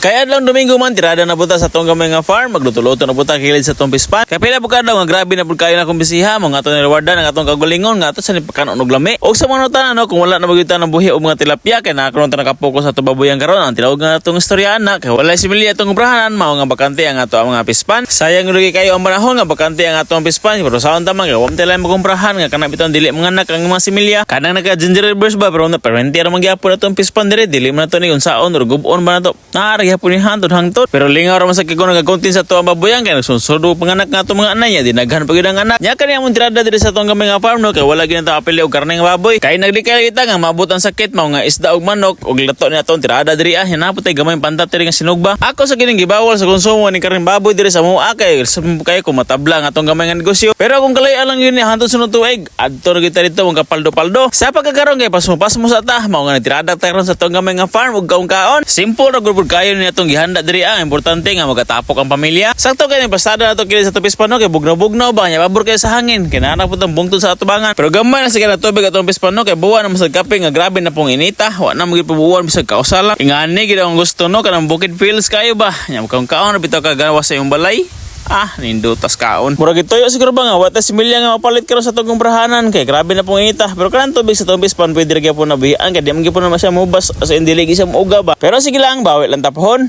Kaya lang Domingo man tirada na buta sa tong gamay nga farm, magluto-luto na buta kilid sa tong pispan. Kaya pila bukad nga grabe na pud kayo na akong bisiha mo nga ato ni rewardan ang atong kagulingon nga ato sa pagkaon og lami. Og sa mga tanan kung wala na magitan ng buhi og mga tilapia kay nakaron ta nakapokus sa tubaboyan karon ang tinawag nga atong istorya na kay wala similya atong ubrahanan mao nga bakante ang ato ang mga pispan. Sayang lagi kayo ang panahon nga bakante ang atong pispan pero saon ta man kay wa tay magumbrahan nga kana biton dili mga anak ang mga similya. Kanang naka ginger reverse ba pero na parenti ra magyapon atong pispan dire dili man nato ni unsaon or gubon ba nato. Gyapon ni hangtod pero lingaw ra man sa kiko nagakontin sa tuwa baboyan kay nagsunsudo panganak nga atong mga anay niya dinaghan pagid ang anak nya kani among tirada diri sa atong gamay nga farm no kay wala gyud ta apil og karne nga baboy kay naglikay kita nga mabot ang sakit mao nga isda og manok og lato ni atong tirada diri hinapot tay gamay pantat diri nga sinugba ako sa kining gibawal sa konsumo ni karne baboy diri sa mua kay ko matabla nga atong gamay nga negosyo pero kung kalay lang yun ni hangtod sunod tuig adto na kita dito mga paldo-paldo sa pagkakaroon kay pasmo sa ta mao nga tirada ta karon sa atong gamay nga farm og kaon simple ra gud kayo ni atong gihanda diri ang importante nga magatapok ang pamilya sakto kay ni pasada nato kini sa pispano kay bugnaw-bugnaw ba nya babor kay sa hangin kay naana pud ang bungtod sa atubangan pero gamay na sige na tubig atong pispano kay buwan na masag kape nga grabe na pong inita wa na magid pabuwan bisag kausalan ingani gid ang gusto no kanang bukid fields kayo ba nya kaon bitaw ka gawa sa imong balay. Nindutas kaon. Murag itoyo siguro ba nga wata similya nga mapalit karon sa tong kumprahanan kay grabe na pong inita. Pero kanang tubig sa tong pispan pwede ra gyapon nabihan kay di man gyapon na siya mubas sa indili gyud siya muuga ba. Pero sige lang bawi lang tapon.